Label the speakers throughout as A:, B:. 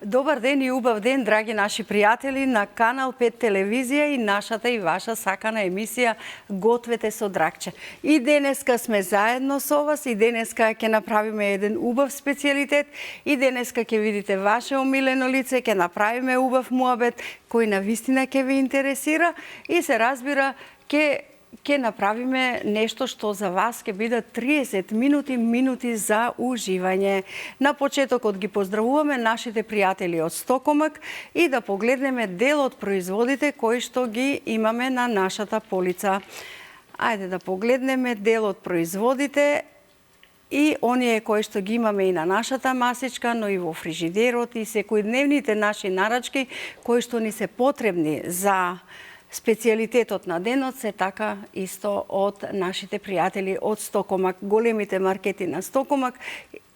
A: Добар ден и убав ден, драги наши пријатели на Канал 5 телевизија и нашата и ваша сакана емисија Гответе со Дракче. И денеска сме заедно со вас, и денеска ќе направиме еден убав специјалитет, и денеска ќе видите ваше омилено лице, ќе направиме убав муабет кој навистина ќе ви интересира и се разбира ќе направиме нешто што за вас ќе бидат 30 минути за уживање. На почетокот ги поздравуваме нашите пријатели од Стокомак и да погледнеме дел од производите кои што ги имаме на нашата полица. Ајде да погледнеме дел од производите и оние кои што ги имаме и на нашата масичка, но и во фрижидерот и секојдневните наши нарачки кои што ни се потребни за специјалитетот на денот се така исто од нашите пријатели од Стокомак. Големите маркети на Стокомак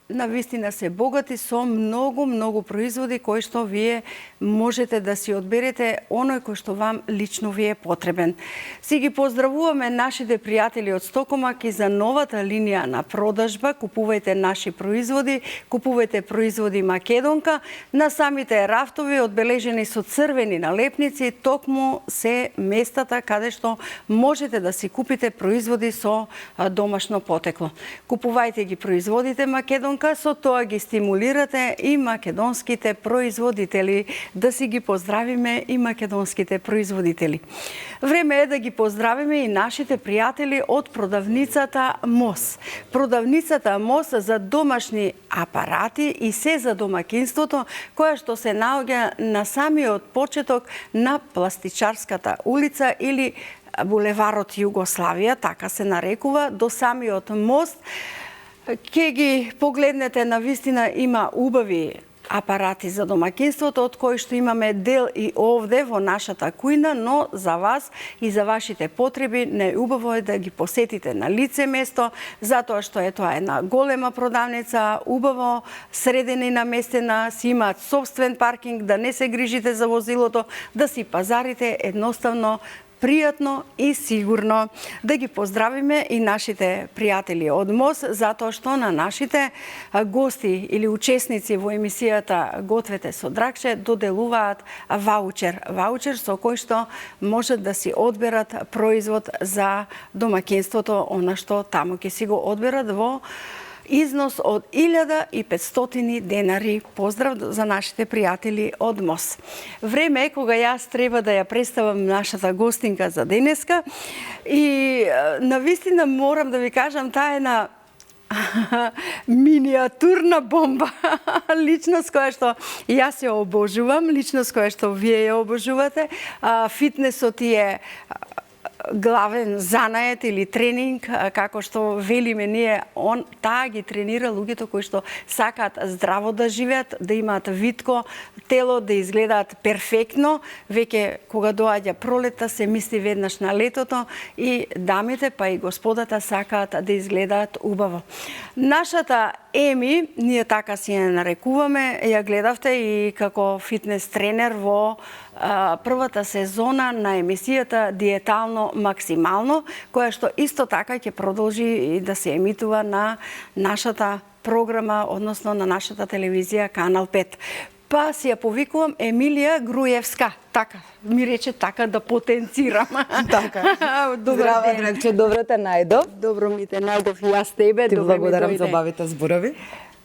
A: навистина се богати со многу производи кои што вие можете да си одберете оној кој што вам лично ви е потребен. Си ги поздравуваме нашите пријатели од Стокомак и за новата линија на продажба. Купувајте наши производи, купувајте производи Македонка. На самите рафтови одбележени со црвени налепници токму се местата каде што можете да си купите производи со домашно потекло. Купувајте ги производите Македонка, со тоа ги стимулирате и македонските производители. Да си ги поздравиме и македонските производители. Време е да ги поздравиме и нашите пријатели од продавницата МОС. Продавницата МОС за домашни апарати и се за домакинството, која што се наоѓа на самиот почеток на Пластичарската улица или булеварот Југославија, така се нарекува, до самиот мост. Ке ги погледнете, навистина има убави апарати за домакинството, од кои што имаме дел и овде во нашата кујна, но за вас и за вашите потреби најубаво е да ги посетите на лице место, затоа што е тоа една голема продавница, убаво средена и наместена, си имаат собствен паркинг, да не се грижите за возилото, да си пазарите едноставно пријатно и сигурно. Да ги поздравиме и нашите пријатели од МОС, затоа што на нашите гости или учесници во емисијата Гответе со Дракче доделуваат ваучер со кој што можат да си одберат производ за домакинството, она што таму ќе си го одберат во износ од 1500 денари. Поздрав за нашите пријатели од МОС. Време е кога јас треба да ја представам нашата гостинка за денеска и навистина морам да ви кажам, таа е на миниатурна бомба. Личност која што јас ја обожувам, личност која што вие ја обожувате. Фитнесот е главен занает или тренинг, како што велиме ние, таа ги тренира луѓето кои што сакаат здраво да живеат, да имаат витко тело, да изгледаат перфектно. Веќе кога доаѓа пролета се мисли веднаш на летото и дамите па и господата сакаат да изгледаат убаво. Нашата Еми, ние така си ја нарекуваме, ја гледавте и како фитнес тренер во првата сезона на емисијата Диетално максимално, која што исто така ќе продолжи и да се емитува на нашата програма, односно на нашата телевизија Канал 5. Па си ја повикувам Емилија Груевска. Така, ми рече така да потенцирам.
B: Така. Здраво, Дракче, добро те најдов.
A: Добро ми те најдов и јас тебе.
B: Ти благодарам за бавите зборови.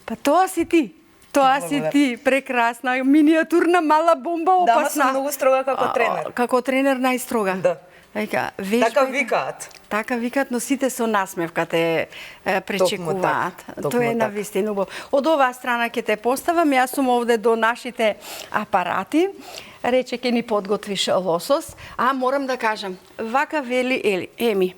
A: Па тоа си ти. Тоа си ти, прекрасна, миниатурна мала бомба, опасна.
B: Да, сум многу строга како тренер.
A: Како тренер најстрога.
B: Да.
A: Така
B: викаат.
A: Така викаат, но сите со насмевка те пречекуваат. Тоа е навистина убаво. Од оваа страна ќе те поставам, јас сум овде до нашите апарати. Рече ќе ни подготвиш лосос, а морам да кажам, вака вели Еми.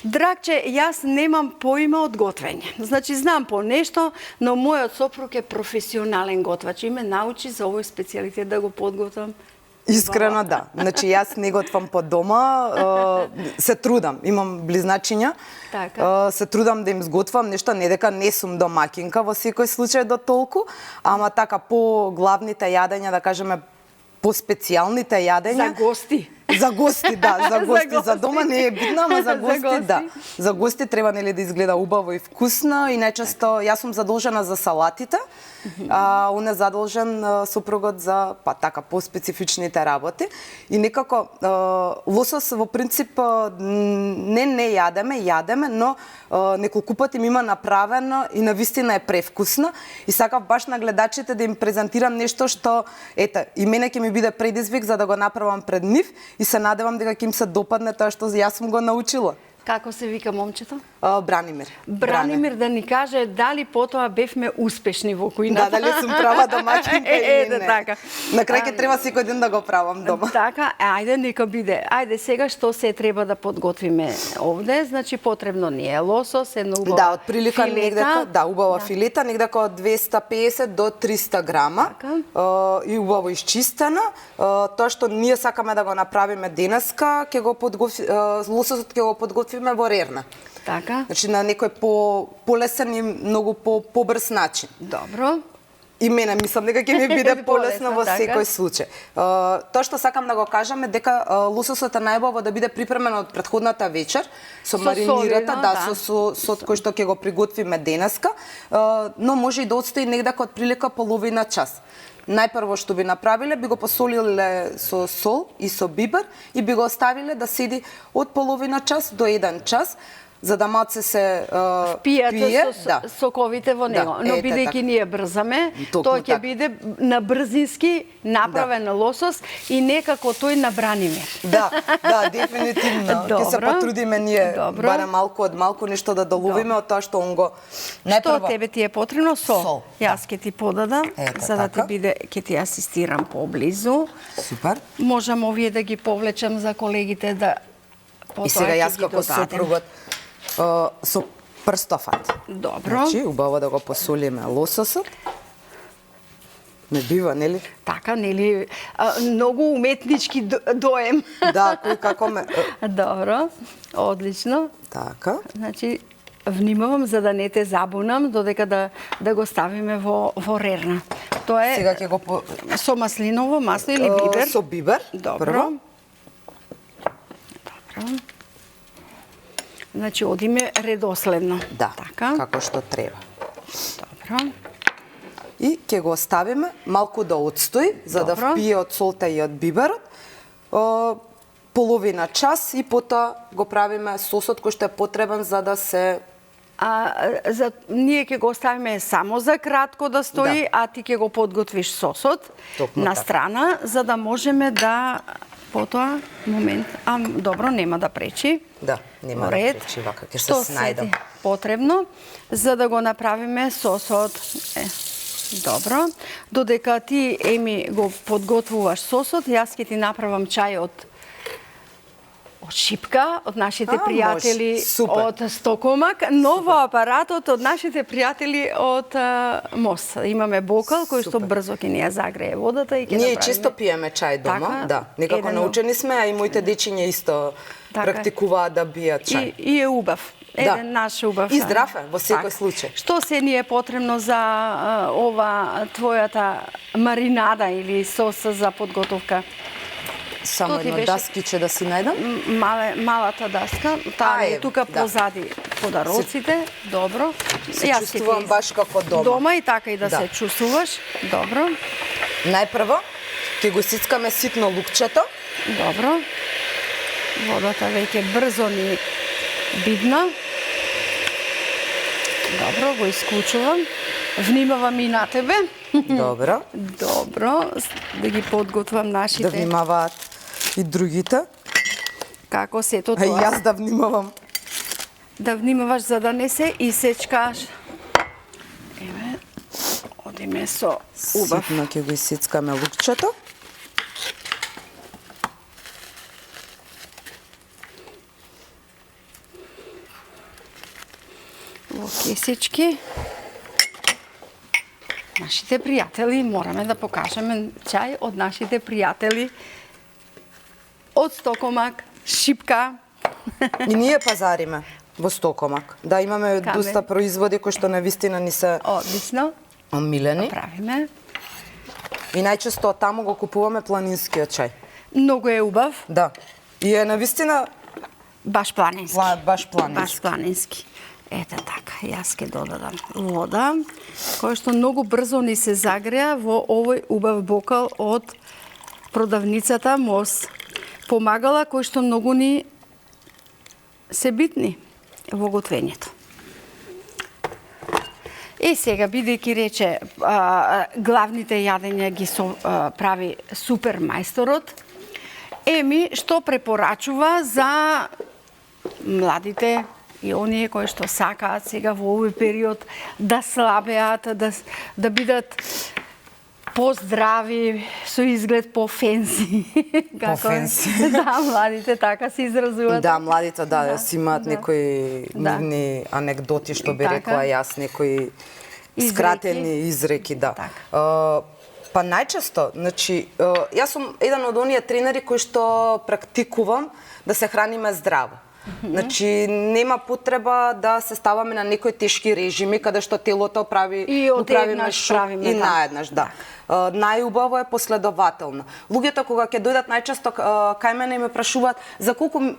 A: Дракче, јас немам поима од готвење. Значи, знам по нешто, но мојот сопруг е професионален готвач и ме научи за овој специјалитет да го подготвам.
B: Искрено да. Значи јас не готвам по дома, се трудам, имам близначиња.
A: Така.
B: Се трудам да им сготвам нешто, не дека не сум домакинка во секој случај до толку, ама така по главните јадења, да кажеме по специјалните јадења.
A: За гости.
B: За гости, да, за гости. За
A: гости.
B: дома не е битно, ама за
A: За
B: гости,
A: гости.
B: да. За гости треба нели да изгледа убаво и вкусно и најчесто јас сум задолжена за салатите, а он е задолжен супругот за така поспецифичните работи. И некако лосос во принцип не јадеме, но неколку пати ми има направено и навистина е превкусно и сакав баш на гледачите да им презентирам нешто што ете и мене ќе ми биде предизвик за да го направам пред нив и се надевам дека ќе им се допадне тоа што јас сум го научила.
A: Како се вика момчето?
B: Бранимир.
A: Бранимир да ни каже дали потоа бевме успешни во кујната.
B: Да, дали сум права домаќинка или не.
A: Така.
B: На крај ќе треба секој ден да го правам дома.
A: Така, ајде нека биде. Ајде сега што се треба да подготвиме овде, значи потребно ни е лосос, едно убава
B: Да, отприлика
A: филета.
B: негдека, да, убава филета, негдека од 250 до 300 грама.
A: Така.
B: И убаво изчистена. Тоа што ние сакаме да го направиме денеска, ќе го лососот ќе го подготвиме во рерна.
A: Така.
B: Значи на некој полесен и многу побрз начин.
A: Добро.
B: И мене мислам дека ќе ми биде полесно во
A: така.
B: секој случај. Тоа што сакам да го кажам е дека лососот е најубаво да биде припремен од претходната вечер со маринирата,
A: солено,
B: да, со сосот кој што ќе го приготвиме денеска, но може и да отстои негде од прилика половина час. Најпрво што би направиле, би го посолиле со сол и со бибер и би го оставиле да седи од половина час до 1 час, за да малце се
A: Пијате со
B: да.
A: соковите во него.
B: Да,
A: Но
B: ете
A: бидејќи
B: така.
A: ние брзаме,
B: Токму
A: тоа ќе
B: така.
A: биде на брзински направен лосос и некако тој на Бранимир.
B: Да, дефинитивно. Ќе се
A: Добро.
B: потрудиме ние
A: Добро.
B: барем малку од малку нешто да доловиме од тоа што он го
A: Што тебе ти е потребно? Сол.
B: Сол,
A: Јас ќе ти подадам,
B: Ете,
A: за да ти
B: така.
A: биде, ќе ти асистирам поблизу.
B: Супер.
A: Можам овие да ги повлечам за колегите да потоа
B: И сега
A: ќе
B: јас
A: ги
B: како
A: додадем.
B: сопругот со прстофат.
A: Добро.
B: Значи, убаво да го посолиме лососот. Не бива, нели?
A: Така, нели, многу уметнички доем.
B: Да, кој како ме...
A: Добро, одлично.
B: Така.
A: Значи, внимавам за да не те забунам, додека да го ставиме во рерна. Тоа е
B: Сега ќе го
A: со маслиново масло или бибер?
B: Со бибер.
A: Добро.
B: Прво.
A: Добро. Значи, одиме редоследно.
B: Да,
A: Така.
B: како што треба.
A: Добро.
B: И ќе го оставиме малку да отстои, за да
A: Добро.
B: впие од солта и од биберот. Половина час и потоа го правиме сосот кој што е потребен за да се
A: Ние ќе го оставиме само за кратко да стои,
B: Да.
A: а ти ќе го подготвиш сосот
B: Токму
A: на
B: така.
A: страна, за да можеме да потоа момент, добро, нема да пречи.
B: Да, нема
A: Во
B: да
A: ред.
B: пречи, вака ќе се
A: Што
B: снајдам.
A: се потребно за да го направиме сосот. Добро. Додека ти, Еми, го подготвуваш сосот, јас ќе ти направам чај од шипка, од нашите пријатели
B: може. Супер.
A: од Стокомак, но во апаратот од нашите пријатели од МОС. Имаме бокал кој што
B: Супер.
A: брзо ќе ни ја загрее водата и ќе
B: Ние
A: направиме.
B: често пиеме чај дома,
A: Така,
B: да. Некако
A: еден-
B: научени сме, а и моите дечиња исто
A: Така е.
B: практикуваат да бијат чај.
A: И е убав. Еден наш убав.
B: И
A: чај.
B: здрав е, во секој
A: Така.
B: случај.
A: Што се ни е потребно за ова твојата маринада или соса за подготовка?
B: Само
A: Што ти
B: едно
A: беше?
B: даскиче да си најдам.
A: Малата даска, таа е
B: е,
A: тука
B: да.
A: позади подароците. Добро.
B: Се
A: Јас ќе
B: чувствувам
A: ти-
B: баш како дома.
A: Дома и така и да
B: Да.
A: се чувствуваш. Добро.
B: Најпрво ќе го сицкаме ситно лукчето.
A: Добро. Водата веќе брзо ни бидна. Добро, го исклучувам. Внимавам и на тебе.
B: Добро.
A: Добро, да ги подготвам
B: Да
A: нашите.
B: внимаваат и другите.
A: Како сето
B: А и
A: тоа.
B: јас да внимавам.
A: Да внимаваш за да не се исечкаш. Еве, одиме со убав.
B: Ситно ќе го исицкаме лукчето.
A: Во кесички. Нашите пријатели, мораме да покажеме чај од нашите пријатели од Стокомак, Шипка.
B: И ние пазариме во Стокомак. Да, имаме
A: Каме?
B: доста производи кои што навистина ни се
A: Одлично.
B: омилени.
A: Правиме.
B: И најчесто од таму го купуваме планинскиот чај.
A: Многу е убав,
B: Да. И е навистина
A: баш планински.
B: баш планински.
A: Баш планински. Ете така, јас ќе додадам вода, која што многу брзо ни се загреа во овој убав бокал од продавницата Мос. Помагала кои што многу ни се битни во готвењето. И сега, бидејќи рече, главните јадења ги прави супер мајсторот, Еми, што препорачува за младите и оние кои што сакаат сега во овој период да слабеат, да бидат поздрави, со изглед по-фенси.
B: По-фенси.
A: Да, младите така се изразуваат.
B: Да, младите да си имаат некои нивни анекдоти, што би рекла јас, некои скратени изреки, да. Па најчесто, значи, јас сум еден од оние тренери кои што практикувам да се храниме здраво. Значи, нема потреба да се ставаме на некои тешки режими, каде што телото прави
A: и
B: правиме шок и наеднаш, да. Најубаво е последователно. Луѓето кога ќе дојдат најчесто кај мене и ме прашуваат за колку,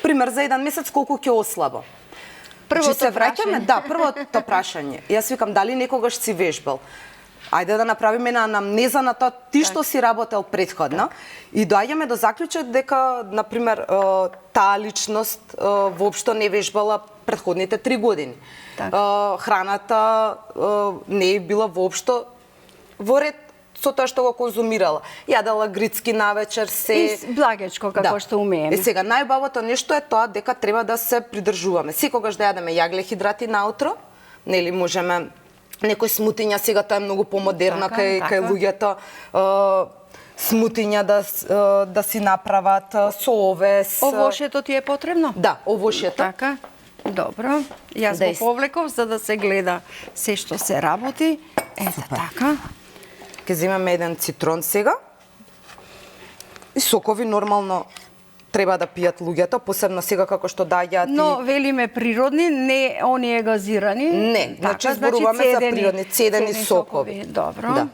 B: пример, за еден месец колку ќе ослабам.
A: Првото
B: се враќаме, да, првото прашање. Јас викам дали некогаш си вежбал. Ајде да направиме една анамнеза на тоа ти што си работел претходно и доаѓаме до заклучок дека, например, таа личност воопшто не вежбала претходните 3 години. Храната не е била воопшто во ред со тоа што го конзумирала. Јадела грицки навечер, се...
A: И благечко, како што умееме.
B: Сега, најубавото нешто е тоа дека треба да се придржуваме. Секогаш да јадеме јаглехидрати наутро, нели можеме некои смутиња, сега тоа е многу помодерна кај луѓето, смутиња да си направат со овес.
A: Овошето ти е потребно?
B: Да, овошето.
A: Така, добро. Јас го повлеков за да се гледа се што се работи. Ете така.
B: Ке земеме еден цитрон сега. И сокови нормално треба да пијат луѓето, посебно сега како што даѓаат.
A: Но велиме природни, не оние газирани.
B: Не, значи зборуваме за природни, цедени сокови.
A: Добро.
B: Да.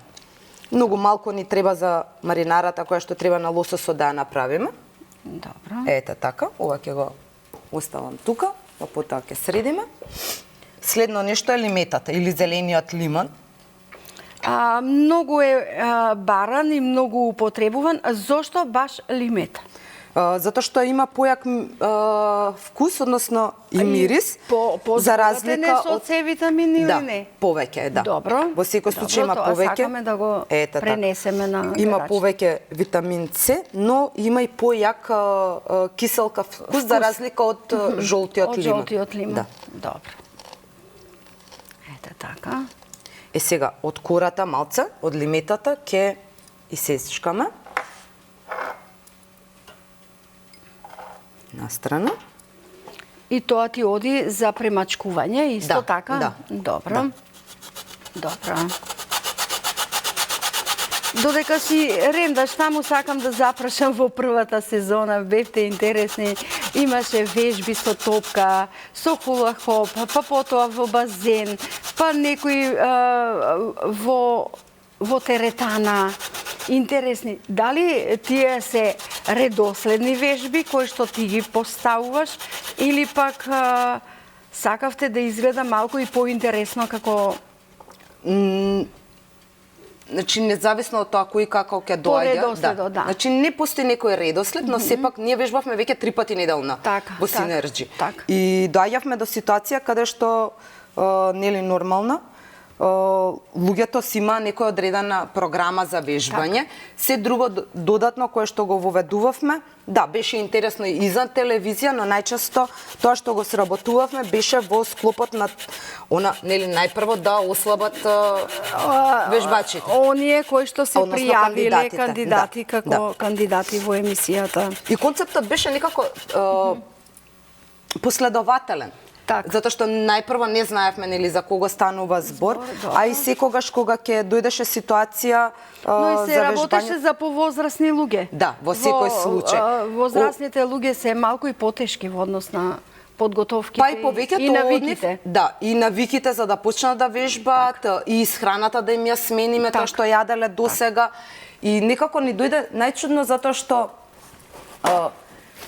B: Многу малку ни треба за маринарата која што треба на лососот да ја направиме.
A: Добро.
B: Ете така, ова ќе го оставам тука, па потоа ќе средиме. Следно нешто е лиметата или зелениот лимон.
A: Многу е баран и многу употребуван. Зошто баш лимета?
B: Затоа што има појак вкус, односно и мирис, за разлика
A: од С витамин или не?
B: Повеќе, да.
A: Добро.
B: Во секој случај има повеќе.
A: Сакаме да го пренесеме на гледачите.
B: Има повеќе витамин С, но има и појак киселка вкус за разлика од жолтиот лимон.
A: Од жолтиот лимон.
B: Да.
A: Добро. Ете така.
B: Сега од кората малце, од лиметата ќе исечкаме на страна.
A: И тоа ти оди за премачкување, исто така?
B: Да.
A: Добро. Добро. Додека си рендаш таму, сакам да запрашам во првата сезона, бевте интересни, имаше вежби со топка, со хула хоп, па потоа во базен, па некои во теретана. Интересни. Дали тие се редоследни вежби кои што ти ги поставуваш или пак сакавте да изгледа малку и поинтересно како
B: Значи, независно од тоа кој како ќе доаѓа,
A: да.
B: Значи, не постои некој редослед, но сепак ние вежбавме веќе 3 пати неделно во Синерџи. И доаѓавме до ситуација каде што нели нормална, луѓето си има некоја одредена програма за вежбање. Се друго додатно кое што го воведувавме, да, беше интересно и за телевизија, но најчесто тоа што го сработувавме беше во склопот на она, нели, најпрво да ослабат вежбачите.
A: Оние кои што се пријавиле кандидати како кандидати во емисијата.
B: И концептот беше некако последователен. Затоа што најпрво не знаевме нели за кого станува збор, а и секогаш кога ќе дојдеше ситуација
A: но и се
B: за
A: работеше за повозрасни луѓе.
B: Да, во секој случај.
A: Возрастните луѓе се малку и потешки во однос на подготовките и навиките.
B: Да, и навиките за да почнат да вежбаат, и исхраната да им ја смениме тоа што јаделе досега. И некако ни дојде најчудно затоа што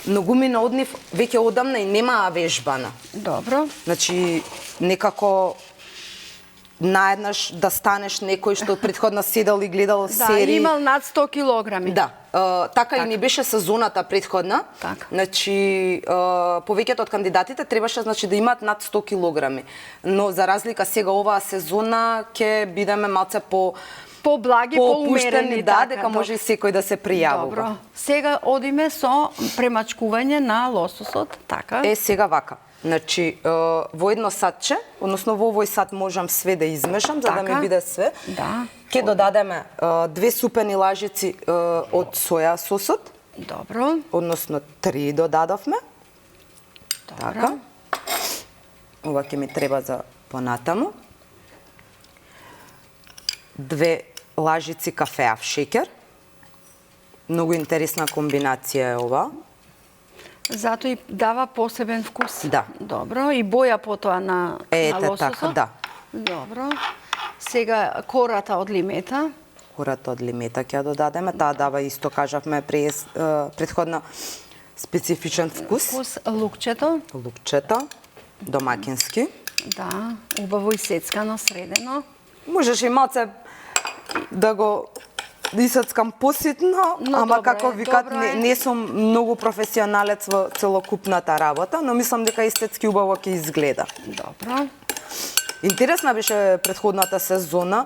B: многумина од нив веќе одамна и немаа вежбана.
A: Добро.
B: Значи, некако наеднаш да станеш некој што претходно седел и гледал
A: Да,
B: серии.
A: имал над 100 килограми.
B: Да, така и ни беше сезоната претходна.
A: Така.
B: Значи, повеќето од кандидатите требаше значи да имаат над 100 килограми. Но за разлика сега оваа сезона ќе бидеме малце
A: Поблаги, поумерени,
B: да, дека може и секој да се пријавува.
A: Добро. Сега одиме со премачкување на лососот, така?
B: Сега вака. Значи, во едно сатче, односно во овој сат можам све да измешам, за да
A: Така.
B: ми биде све.
A: Да.
B: Ќе додадеме 2 супени лажици од соја сосот,
A: Добро.
B: односно 3 додадовме.
A: Добро.
B: Така. Ова ќе ми треба за понатаму. 2 лажици кафеав шеќер. Многу интересна комбинација е ова.
A: Зато и дава посебен вкус.
B: Да.
A: Добро. И боја потоа на лососот.
B: Така, да.
A: Добро. Сега кората од лимета.
B: Кората од лимета ќе ја додадеме. Таа дава исто, кажавме, претходно специфичен вкус.
A: Вкус лукчето.
B: Лукчето, домакински.
A: Да, убаво исецкано, средено.
B: Можеш и малце да го исецкам поситно,
A: Но
B: ама
A: добро
B: како
A: е,
B: викат,
A: добро е.
B: не сум многу професионалец во целокупната работа, но мислам дека естетски убаво ќе изгледа.
A: Добро.
B: Интересна беше претходната сезона.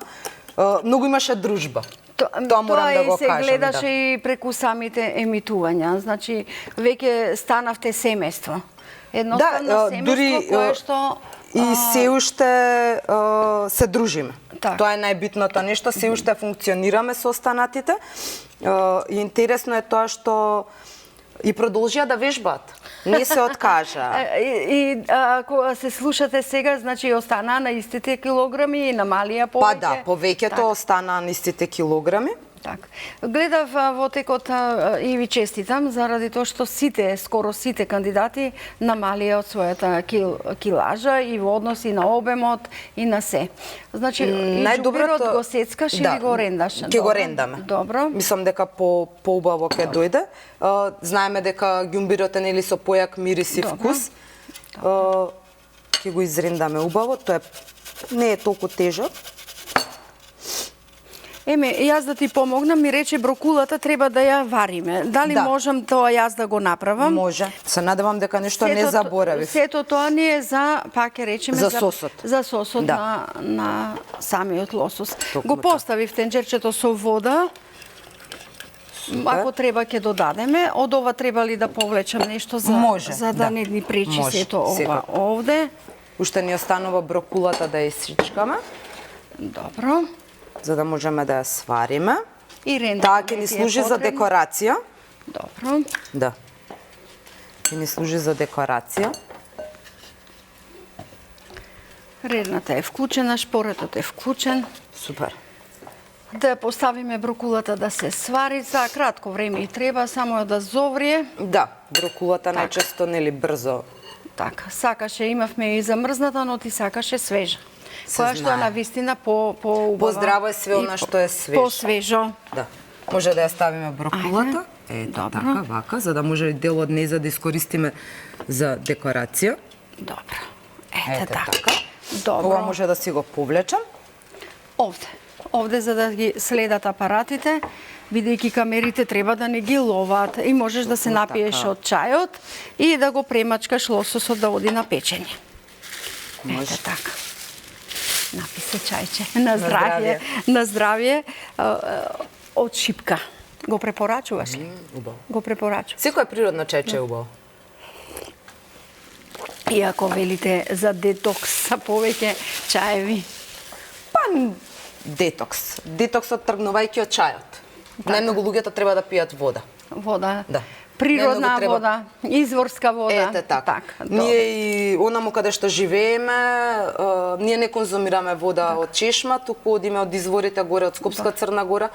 B: Многу имаше дружба. Тоа морам да го
A: се
B: кажам.
A: гледаше
B: Да.
A: и преку самите емитувања. Значи, веќе станавте семејство. Едноставно семејство кое што...
B: И се уште се дружиме.
A: Так.
B: Тоа е најбитното нешто, се уште функционираме со останатите. И интересно е тоа што и продолжија да вежбаат. Не се откажа.
A: И ако се слушате сега, значи останаа на истите килограми и намалија повеќе.
B: Па да, повеќето останаа на истите килограми.
A: Так. Гледав во текот и ви честитам заради тоа што скоро сите кандидати намалија од својата килажа и во однос и на обемот и на се. Значи, најдоброт го сецкаш или го рендаш?
B: Ќе го рендаме.
A: Добро.
B: Мислам дека поубаво ќе дојде. Знаеме дека ѓумбирот е нели со појак мирис и вкус. Ќе го изрендаме убаво, тоа не е толку тежок.
A: Еме, јас да ти помогнам, ми рече брокулата треба да ја вариме. Дали можам тоа јас да го направам?
B: Може. Се надевам дека нешто не заборавив.
A: Сето тоа не е за, пак ќе речеме,
B: за сосот.
A: За сосот на самиот лосос. Го поставив тенџерчето со вода. Ако треба ќе додадеме. Од ова треба ли да повлечам нешто за да не ни пречи сето ова овде?
B: Уште ни останува брокулата да ја исичкаме.
A: Добро.
B: За да можеме да ја свариме.
A: И рендаме.
B: Таа ќе ни служи за декорација.
A: Добро.
B: Да. Ќе ни служи за декорација.
A: Редната е вклучена, шпоретот е вклучен.
B: Супер.
A: Да поставиме брокулата да се свари, за кратко време и треба, само да зоврие.
B: Да, брокулата најчесто нели брзо.
A: Така, сакаше, имавме и замрзната, но ти сакаше свежа. Која што е на вистина по-убава.
B: Поздраво е све она што е свежо.
A: По-свежо.
B: Да. Може да ја ставиме брокулата.
A: Добро.
B: Така, вака, за да може дел од неја да искористиме за декорација.
A: Добро. Ете така.
B: Ова
A: Добро.
B: може да си го повлечам.
A: Овде за да ги следат апаратите, бидејќи камерите треба да не ги ловат и можеш да се напиеш од чајот и да го премачкаш лососот да оди на печење. Ете така. Напи се чајче. На здравје. На здравје. Од шипка. Го препорачуваш ли?
B: Убаво.
A: Го препорачуваш.
B: Секој природно чајче е убаво.
A: Иако велите за детокс са повеќе чаеви.
B: Па детокс. Детоксот тргнувајќи од чајот. Најмногу луѓето треба да пијат вода.
A: Вода.
B: Да.
A: Природна
B: Најмногу треба-
A: вода, изворска вода.
B: Ете така. Ние и онаму каде што живееме, ние не конзумираме вода од чешма, туку одиме од изворите горе од Скопска Црна Гора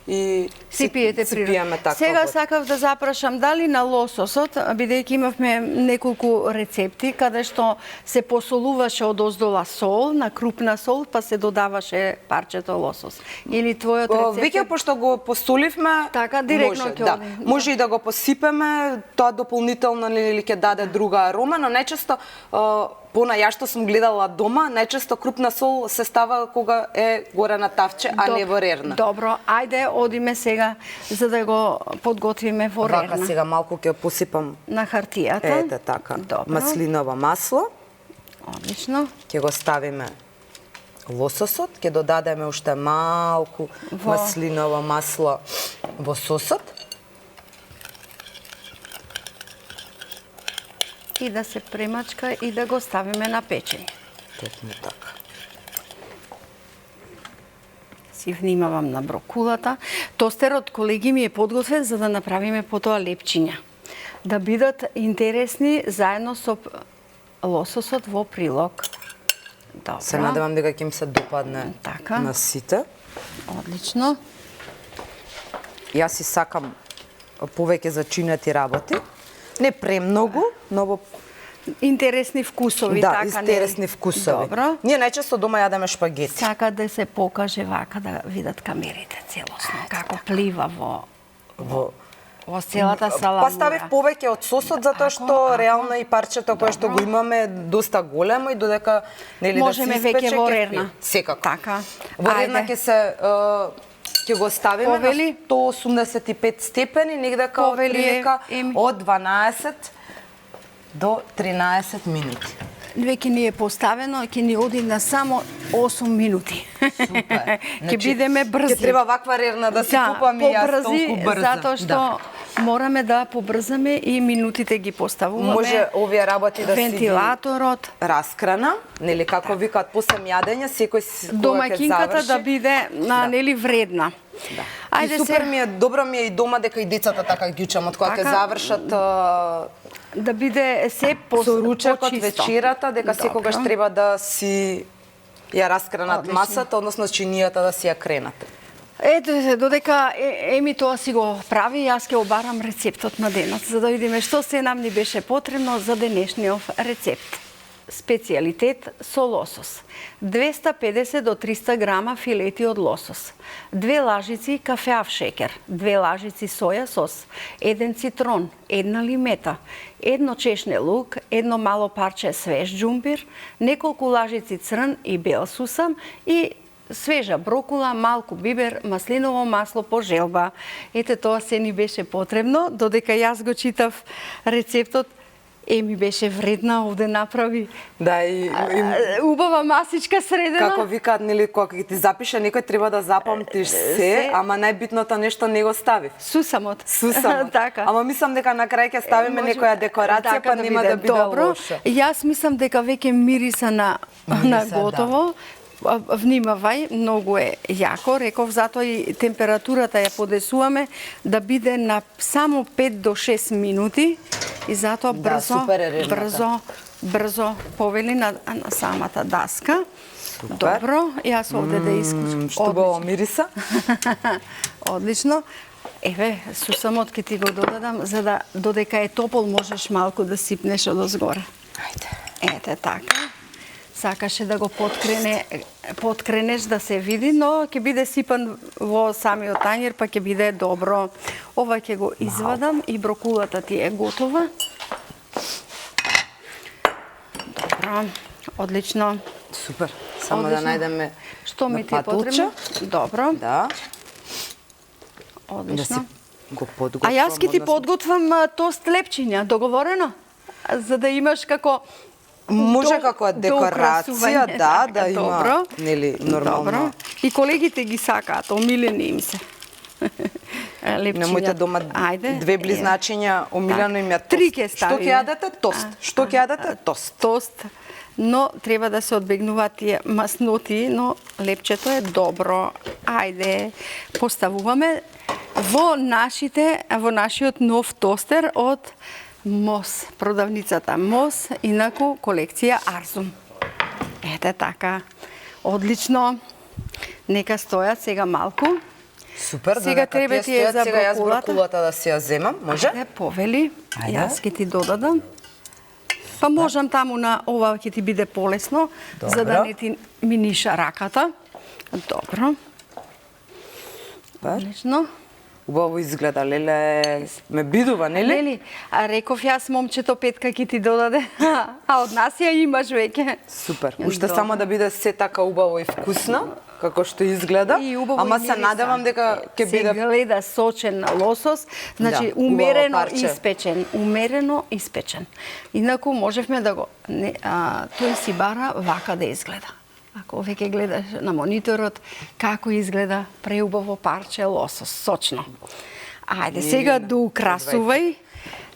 B: и
A: си пиете
B: си
A: природно.
B: пиеме таква
A: Сега
B: вода.
A: сакав да запрашам дали на лососот, бидејќи имавме неколку рецепти каде што се посолуваше од оздола сол на крупна сол, па се додаваше парчето лосос. Или твојот рецепт?
B: Веќе пошто го посоливме,
A: Така, директно
B: може,
A: ќе
B: да.
A: оди.
B: Може и да го посипеме, тоа дополнително или ќе даде друга арома, но најчесто ја што сум гледала дома, најчесто крупна сол се става кога е горе на тавче, а не во рерна.
A: Добро, ајде одиме сега за да го подготвиме во рерна.
B: Вака сега малку ќе посипам
A: На хартијата.
B: ете така,
A: Добро.
B: маслиново масло.
A: Одлично.
B: Ќе го ставиме лососот, ќе додадеме уште малку маслиново масло во сосот.
A: И да се премачка и да го ставиме на печење.
B: Точно така.
A: Си внимавам на брокулата. Тостерот, колеги, ми е подготвен за да направиме потоа лепчиња. Да бидат интересни заедно со лососот во прилог. Добро.
B: Се надевам дека ќе им се допадне
A: Така.
B: на сите.
A: Одлично.
B: Јас си сакам повеќе зачинети работи. Не премногу, но во
A: Интересни вкусови,
B: да,
A: така не?
B: интересни вкусови.
A: Добро.
B: Ние најчесто дома јадеме шпагети.
A: Сака да се покаже вака, да видат камерите целосно, како плива во целата саламура.
B: Па ставив повеќе од сосот затоа што реално и парчето кое што го имаме е доста големо и додека нели
A: Можеме
B: да се испече
A: веќе во
B: ќе
A: рерна.
B: пие. Секако.
A: Така.
B: Во рерна
A: Ајде.
B: ќе се ќе го ставиме
A: Повели?
B: на 185 степени, негдека
A: Повели,
B: отприлика
A: Еми.
B: од 12 до 13 минути.
A: Веќе ни е поставено, ќе ни оди на само 8 минути.
B: Супер.
A: Ќе бидеме брзи.
B: Ќе треба ваква рерна да се купам и јас толку брза.
A: затоа што мораме да побрзаме и минутите ги поставуваме.
B: Може овие работи да си
A: вентилаторот,
B: раскрана, нели како викаат после јадење, секој си кога ќе
A: домаќинката
B: заврши.
A: да биде нели вредна.
B: Да.
A: Ајде
B: И супер
A: се
B: ми е, добро ми е и дома дека и децата така ги учам од кога ќе
A: Така.
B: завршат
A: да биде се
B: со ручекот
A: почисто.
B: вечерата, дека секогаш
A: Добро.
B: треба да си ја раскранат
A: Одлично.
B: масата, односно чинијата да си ја кренат.
A: Ете, додека Еми тоа си го прави, јас ќе обарам рецептот на денот, за да видиме што се нам ни беше потребно за денешниот рецепт. Специјалитет со лосос. 250 до 300 грама филети од лосос, 2 лажици кафеав шекер, 2 лажици соја сос, 1 цитрон, 1 лимета, 1 чешне лук, 1 мало парче свеж џумпир, неколку лажици црн и бел сусам и свежа брокула, малку бибер, маслиново масло по желба. Ете, тоа се ни беше потребно, додека јас го читав рецептот, Еми беше вредна, овде направи
B: Да, и
A: убава масичка средена.
B: како викаат, нели, кога ќе ти запише некој треба да запамтиш се, ама најбитното нешто не го ставив.
A: Сусамот.
B: Сусамот.
A: Така.
B: Ама мислам дека на крај ќе ставиме некоја декорација,
A: така
B: па нема да биде
A: добро.
B: лошо.
A: Јас мислам дека веќе мириса на
B: Мириса,
A: готово. Внимавај, многу е јако, реков, затоа и температурата ја подесуваме да биде на само 5 до 6 минути и затоа
B: Да, супер е рерната.
A: брзо повели на самата даска.
B: Супер.
A: Добро, јас овде да искушам.
B: Што го мириса?
A: Одлично. Еве, сусамот ќе ти го додадам, за да додека е топол можеш малку да сипнеш одозгоре.
B: Ајде.
A: Ете така. Сакаше да го подкренеш да се види, но ќе биде сипан во самиот тањер, па ќе биде добро. Ова ќе го извадам и брокулата ти е готова. Добро, одлично.
B: Супер. Само да
A: Одлично.
B: најдеме
A: Што ми
B: на
A: ти е потребно?
B: патулче.
A: Добро,
B: Да. Да
A: одлично.
B: си го подготвам.
A: А јас ќе ти
B: односно-
A: подготвам тост лепчиња, договорено? За да имаш како
B: Може како декорација,
A: украсување.
B: да,
A: Така,
B: да има,
A: добро.
B: нели, нормално.
A: Добро. И колегите ги сакаат, омилени им се. Лепчиња.
B: На моите дома
A: Ајде,
B: две близначиња, омилено им е тост.
A: Три ќе
B: Што
A: ставиме.
B: ќе јадете? Тост. Што ќе јадете? Тост.
A: Тост. Но треба да се одбегнуваат тие масноти, но лепчето е добро. Ајде, поставуваме во нашиот нов тостер од Мос, продавницата Мос, инаку колекција Арзум. Ете така. Одлично. Нека стојат сега малку.
B: Супер,
A: Сега треба ти е за
B: сега јас
A: брокулата.
B: брокулата да си ја земам, може?
A: Ајде, повели.
B: Ајде.
A: Јас ќе ти додадам. Па можам таму на ова ќе ти биде полесно, за да
B: Добро.
A: не ти миниша раката. Добро.
B: Супер.
A: Одлично.
B: Убаво изгледа, леле, ме бидува, нели?
A: Нели? А реков јас момчето Петка ќе ти додаде. А од нас ја имаш веќе.
B: Супер. Уште
A: Добро.
B: само да биде се така убаво и вкусно, како што изгледа.
A: И убаво
B: Ама
A: и
B: се
A: мириса.
B: надевам дека ќе
A: Се
B: биде
A: гледа сочен лосос, значи
B: Да, убаво
A: умерено
B: парче.
A: испечен, умерено испечен. Инаку можевме да го тој си бара вака да изгледа. Ако веќе гледаш на мониторот како изгледа преубаво парче лосос, сочно. Ајде, сега доукрасувај.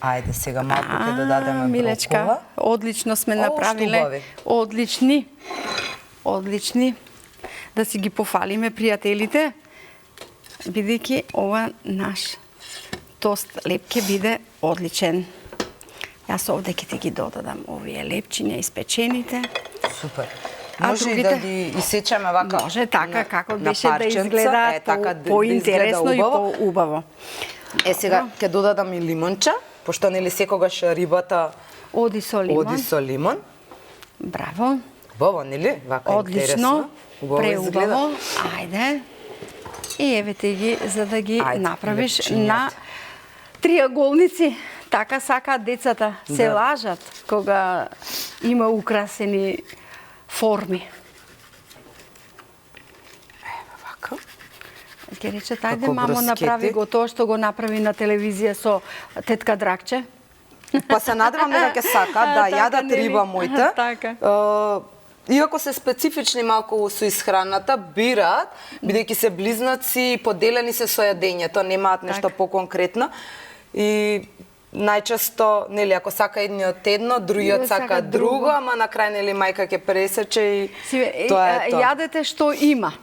B: Ајде, сега малку ќе додадеме
A: Милечка,
B: брокола.
A: одлично сме
B: О, што
A: направиле.
B: убави.
A: Одлични. Одлични. Да си ги пофалиме пријателите, бидејќи ова наш тост леп ќе биде одличен. Јас овде ќе ти ги додадам овие лепчиња испечените.
B: Супер.
A: А
B: Може и да
A: другите?
B: ги исечеме вака.
A: Може така како
B: на
A: беше да
B: парченца,
A: изгледа
B: така да
A: поинтересно и
B: изгледа убаво.
A: поубаво.
B: Сега ќе додадам и лимонче, пошто нели секогаш рибата
A: Оди со лимон.
B: оди со лимон.
A: Браво.
B: Убаво, нели? Вака
A: Одлично.
B: интересно. Убаво изгледа.
A: Преубаво. Ајде. И евете ги за да ги
B: Ајде,
A: направиш
B: лепчињата.
A: на триаголници. Така сакаат децата. Се
B: Да.
A: лажат кога има украсени форми.
B: Вака.
A: Ќе речат, ајде
B: Како
A: мамо,
B: броскети.
A: направи го тоа што го направи на телевизија со тетка Дракче.
B: Па се надевам дека ќе сакаат да
A: Така,
B: јадат
A: нели?
B: риба моите.
A: Така.
B: Иако се специфични малку со исхраната, бираат, бидејќи се близнаци, поделени се со јадењето, немаат нешто
A: Така.
B: поконкретно. И најчесто, нели, ако сака едниот едно, другиот
A: Сака
B: сака друго,
A: друго.
B: ама на крај нели мајка ќе пресече и тоа е тоа.
A: Јадете што има.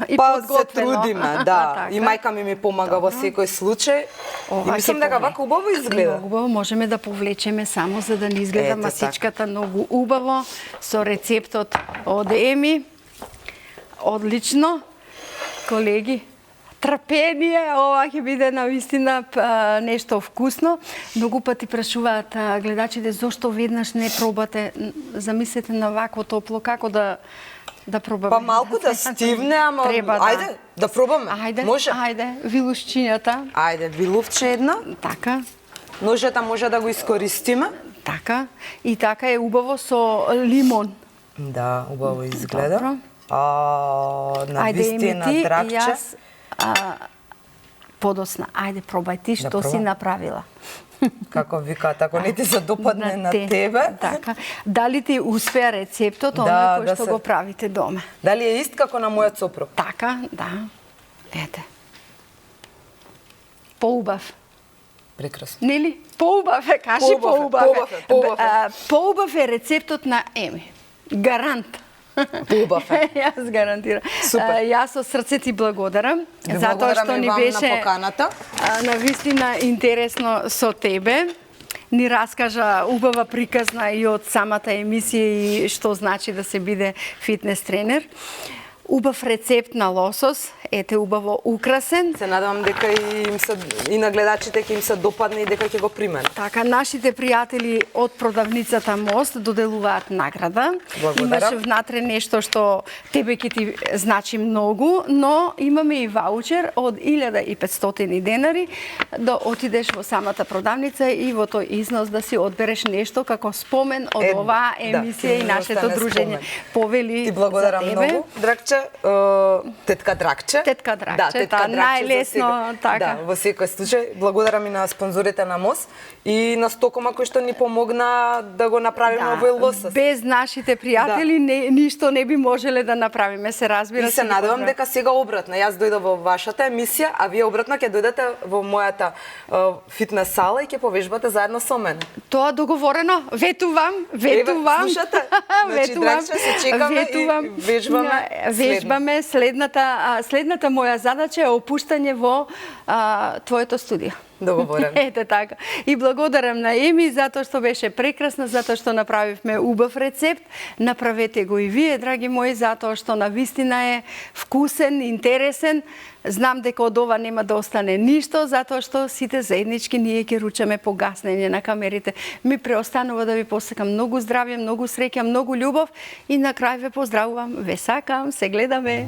A: И
B: Па се
A: подготвено.
B: трудиме, да.
A: Така.
B: И мајка ми помага во секој случај.
A: Ова
B: И мислам
A: ќе
B: дека
A: повлече.
B: вака убаво изгледа.
A: Многу убаво, можеме да повлечеме само за да не изгледа
B: Ете
A: масичката многу убаво со рецептот од Еми. Одлично. Колеги, трпение, ова ќе биде навистина нешто вкусно. Многу пати прашуваат гледачите зошто веднаш не пробате. Замислете на вакво топло како да пробаме.
B: Па малку да стивне, ама
A: Треба,
B: ајде да пробаме.
A: Ајде,
B: Може?
A: ајде, вилушчињата.
B: Ајде, вилувче една.
A: Така,
B: Ножета може да го искористиме.
A: така. И така е убаво со лимон.
B: Да, убаво изгледа.
A: Добро.
B: На
A: Ајде, Еми
B: вистина
A: ти,
B: дракче.
A: јас подосна. Ајде, пробај ти што си
B: пробам?
A: направила.
B: Како викаат, ако не ти се допадне на тебе.
A: Така. Дали ти успеа рецептот,
B: Да,
A: оној кој
B: да
A: што
B: се-
A: го правите дома?
B: Дали е ист како на мојот сопруг?
A: Така, да. Ете. Поубав.
B: Прекрасно.
A: Нели? Поубав е, кажи
B: Поубав е,
A: поубав
B: поубав е, поубав е.
A: Поубав е рецептот на Еми. Гарант.
B: Поубав е.
A: Јас гарантирам.
B: Супер.
A: Јас од срце ти благодарам
B: Ви
A: затоа
B: благодарам
A: што
B: и
A: ни
B: вам на
A: беше
B: поканата.
A: навистина интересно со тебе. Ни раскажа убава приказна и од самата емисија и што значи да се биде фитнес тренер. Убав рецепт на лосос, ете убаво украсен.
B: Се надевам дека и на гледачите ќе им се допадне и дека ќе го применат.
A: Така, нашите пријатели од продавницата Мост доделуваат награда.
B: Благодарам.
A: Имаш внатре нешто што тебе ќе ти значи многу, но имаме и ваучер од 1500 денари да отидеш во самата продавница и во тој износ да си одбереш нешто како спомен од оваа емисија и
B: ќе ми
A: нашето
B: остане
A: дружење.
B: спомен.
A: Повели
B: Ти благодарам
A: за тебе.
B: многу, Дракче. Тетка Дракче.
A: Тетка Дракче,
B: да, тетка
A: та,
B: Дракче
A: најлесно,
B: за сега.
A: така.
B: Да, во секој случај. Благодарам и на спонзорите на МОС и на Стокома кои што ни помогна да го направиме овој лосос.
A: Без нашите пријатели ништо не би можеле да направиме, се разбира.
B: И се
A: ги
B: надевам
A: поздравам.
B: дека сега обратно. Јас дојдов во вашата емисија, а вие обратно ќе дојдете во мојата фитнес сала и ќе повежбате заедно со мене.
A: Тоа договорено. Ветувам.
B: слушате? Значи, Дракче, се чекаме и вежбаме
A: Вежбаме следната следната моја задача е опуштање во твоето студио.
B: Договорен.
A: Ете така. И благодарам на Еми затоа што беше прекрасна, затоа што направивме убав рецепт. Направете го и вие, драги мои, затоа што навистина е вкусен, интересен. Знам дека од ова нема да остане ништо, затоа што сите заеднички ние ќе ручаме по гаснење на камерите. Ми преостанува да ви посакам многу здравје, многу среќа, многу љубов и на крај ве поздравувам. Ве сакам, се гледаме.